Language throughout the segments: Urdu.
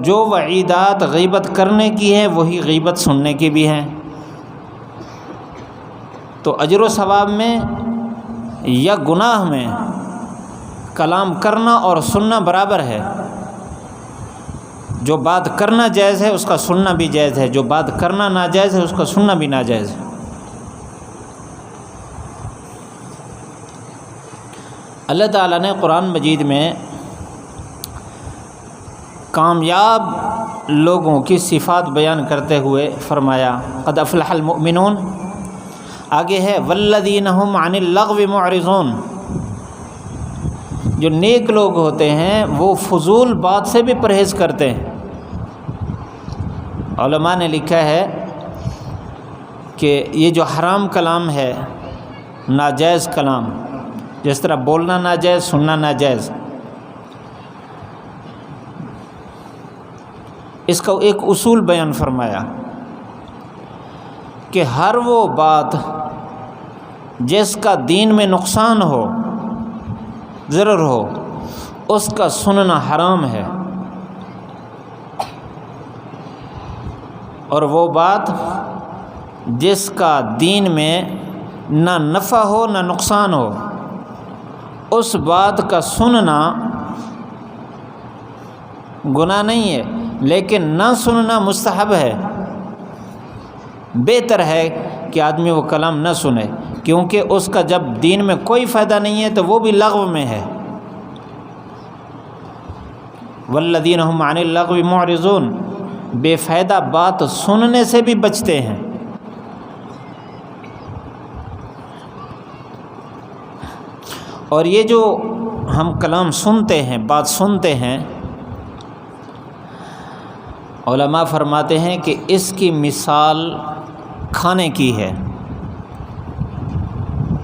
جو وعیدات غیبت کرنے کی ہیں وہی غیبت سننے کی بھی ہیں۔ تو اجر و ثواب میں یا گناہ میں کلام کرنا اور سننا برابر ہے۔ جو بات کرنا جائز ہے اس کا سننا بھی جائز ہے، جو بات کرنا ناجائز ہے اس کا سننا بھی ناجائز ہے۔ اللہ تعالیٰ نے قرآن مجید میں کامیاب لوگوں کی صفات بیان کرتے ہوئے فرمایا قد افلح المؤمنون، آگے ہے والذین هم عن اللغو معرضون۔ جو نیک لوگ ہوتے ہیں وہ فضول بات سے بھی پرہیز کرتے ہیں۔ علماء نے لکھا ہے کہ یہ جو حرام کلام ہے، ناجائز کلام، جس طرح بولنا ناجائز، سننا ناجائز، اس کا ایک اصول بیان فرمایا کہ ہر وہ بات جس کا دین میں نقصان ہو، ضرر ہو، اس کا سننا حرام ہے، اور وہ بات جس کا دین میں نہ نفع ہو نہ نقصان ہو، اس بات کا سننا گناہ نہیں ہے، لیکن نہ سننا مستحب ہے۔ بہتر ہے کہ آدمی وہ کلام نہ سنے، کیونکہ اس کا جب دین میں کوئی فائدہ نہیں ہے تو وہ بھی لغو میں ہے۔ والذین هم عن اللغو معرضون، بے فائدہ بات سننے سے بھی بچتے ہیں۔ اور یہ جو ہم کلام سنتے ہیں، بات سنتے ہیں، علماء فرماتے ہیں کہ اس کی مثال کھانے کی ہے۔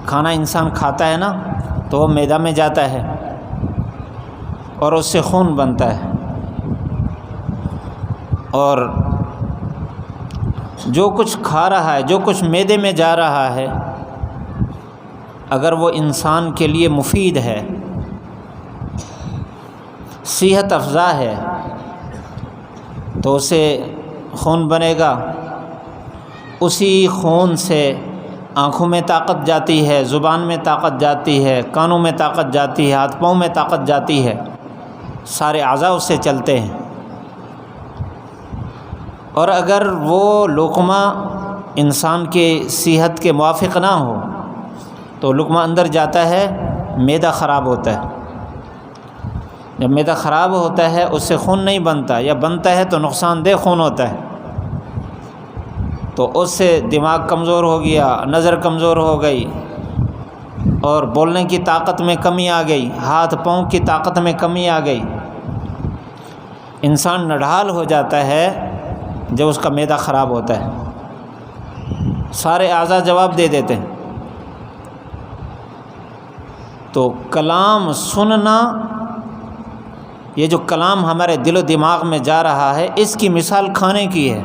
کھانا انسان کھاتا ہے نا تو وہ معدہ میں جاتا ہے اور اس سے خون بنتا ہے، اور جو کچھ کھا رہا ہے، جو کچھ معدے میں جا رہا ہے، اگر وہ انسان کے لیے مفید ہے، صحت افزا ہے، تو اسے خون بنے گا۔ اسی خون سے آنکھوں میں طاقت جاتی ہے، زبان میں طاقت جاتی ہے، کانوں میں طاقت جاتی ہے، ہاتھ پاؤں میں طاقت جاتی ہے، سارے اعضاء اس سے چلتے ہیں۔ اور اگر وہ لقمہ انسان کے صحت کے موافق نہ ہو تو لقمہ اندر جاتا ہے، معدہ خراب ہوتا ہے۔ جب معدہ خراب ہوتا ہے اس سے خون نہیں بنتا، یا بنتا ہے تو نقصان دہ خون ہوتا ہے، تو اس سے دماغ کمزور ہو گیا، نظر کمزور ہو گئی، اور بولنے کی طاقت میں کمی آ گئی، ہاتھ پاؤں کی طاقت میں کمی آ گئی۔ انسان نڈھال ہو جاتا ہے جب اس کا معدہ خراب ہوتا ہے، سارے اعضاء جواب دے دیتے ہیں۔ تو کلام سننا، یہ جو کلام ہمارے دل و دماغ میں جا رہا ہے، اس کی مثال کھانے کی ہے،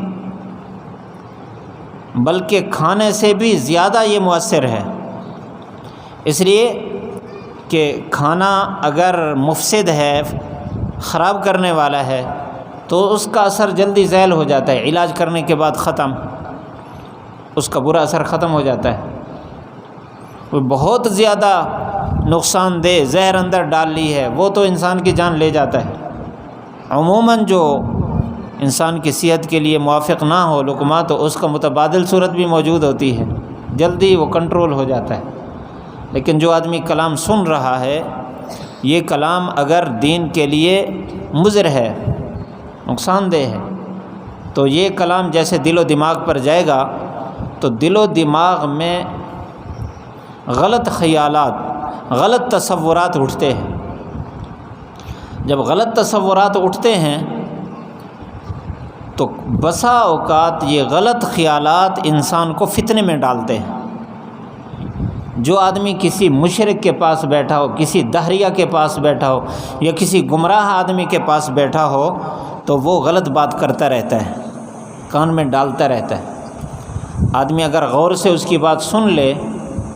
بلکہ کھانے سے بھی زیادہ یہ مؤثر ہے، اس لیے کہ کھانا اگر مفسد ہے، خراب کرنے والا ہے، تو اس کا اثر جلدی زائل ہو جاتا ہے، علاج کرنے کے بعد ختم، اس کا برا اثر ختم ہو جاتا ہے۔ وہ بہت زیادہ نقصان دہ زہر اندر ڈال لی ہے، وہ تو انسان کی جان لے جاتا ہے۔ عموماً جو انسان کی صحت کے لیے موافق نہ ہو لقمہ، تو اس کا متبادل صورت بھی موجود ہوتی ہے، جلدی وہ کنٹرول ہو جاتا ہے۔ لیکن جو آدمی کلام سن رہا ہے، یہ کلام اگر دین کے لیے مضر ہے، نقصان دہ ہے، تو یہ کلام جیسے دل و دماغ پر جائے گا تو دل و دماغ میں غلط خیالات، غلط تصورات اٹھتے ہیں۔ جب غلط تصورات اٹھتے ہیں تو بسا اوقات یہ غلط خیالات انسان کو فتنے میں ڈالتے ہیں۔ جو آدمی کسی مشرک کے پاس بیٹھا ہو، کسی دہریہ کے پاس بیٹھا ہو، یا کسی گمراہ آدمی کے پاس بیٹھا ہو، تو وہ غلط بات کرتا رہتا ہے، کان میں ڈالتا رہتا ہے۔ آدمی اگر غور سے اس کی بات سن لے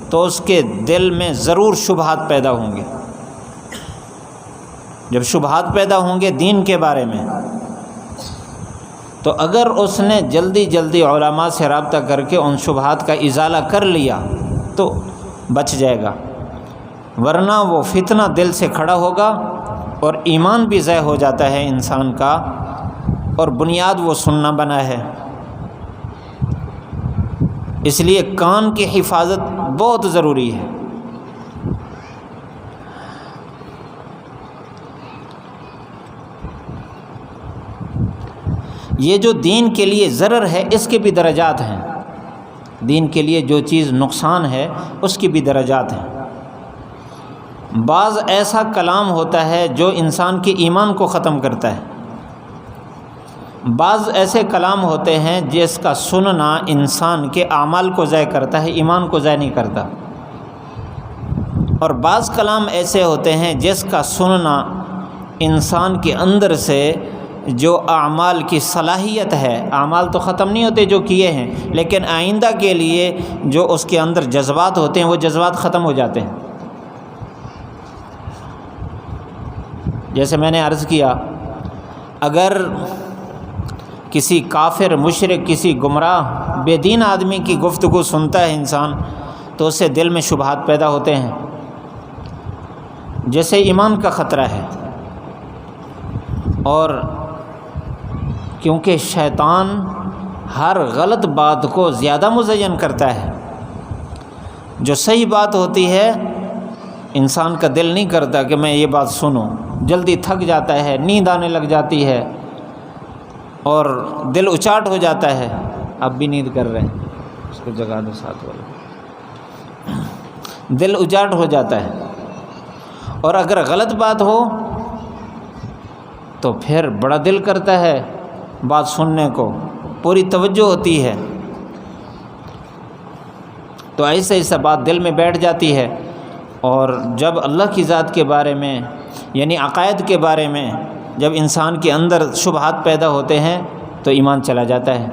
تو اس کے دل میں ضرور شبہات پیدا ہوں گے۔ جب شبہات پیدا ہوں گے دین کے بارے میں، تو اگر اس نے جلدی جلدی علماء سے رابطہ کر کے ان شبہات کا ازالہ کر لیا تو بچ جائے گا، ورنہ وہ فتنہ دل سے کھڑا ہوگا اور ایمان بھی ضائع ہو جاتا ہے انسان کا، اور بنیاد وہ سننا بنا ہے۔ اس لیے کان کی حفاظت بہت ضروری ہے۔ یہ جو دین کے لیے ضرر ہے اس کے بھی درجات ہیں، دین کے لیے جو چیز نقصان ہے اس کی بھی درجات ہیں۔ بعض ایسا کلام ہوتا ہے جو انسان کے ایمان کو ختم کرتا ہے، بعض ایسے کلام ہوتے ہیں جس کا سننا انسان کے اعمال کو ضائع کرتا ہے، ایمان کو ضائع نہیں کرتا، اور بعض کلام ایسے ہوتے ہیں جس کا سننا انسان کے اندر سے جو اعمال کی صلاحیت ہے، اعمال تو ختم نہیں ہوتے جو کیے ہیں، لیکن آئندہ کے لیے جو اس کے اندر جذبات ہوتے ہیں وہ جذبات ختم ہو جاتے ہیں۔ جیسے میں نے عرض کیا، اگر کسی کافر، مشرک، کسی گمراہ، بے دین آدمی کی گفتگو سنتا ہے انسان تو اس سے دل میں شبہات پیدا ہوتے ہیں، جیسے ایمان کا خطرہ ہے۔ اور کیونکہ شیطان ہر غلط بات کو زیادہ مزین کرتا ہے، جو صحیح بات ہوتی ہے انسان کا دل نہیں کرتا کہ میں یہ بات سنوں، جلدی تھک جاتا ہے، نیند آنے لگ جاتی ہے اور دل اچاٹ ہو جاتا ہے۔ اب بھی نیند کر رہے ہیں، اس کو جگا دو ساتھ والے۔ دل اچاٹ ہو جاتا ہے، اور اگر غلط بات ہو تو پھر بڑا دل کرتا ہے بات سننے کو، پوری توجہ ہوتی ہے، تو ایسے ایسا بات دل میں بیٹھ جاتی ہے، اور جب اللہ کی ذات کے بارے میں یعنی عقائد کے بارے میں جب انسان کے اندر شبہات پیدا ہوتے ہیں تو ایمان چلا جاتا ہے،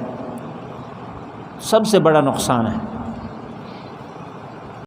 سب سے بڑا نقصان ہے۔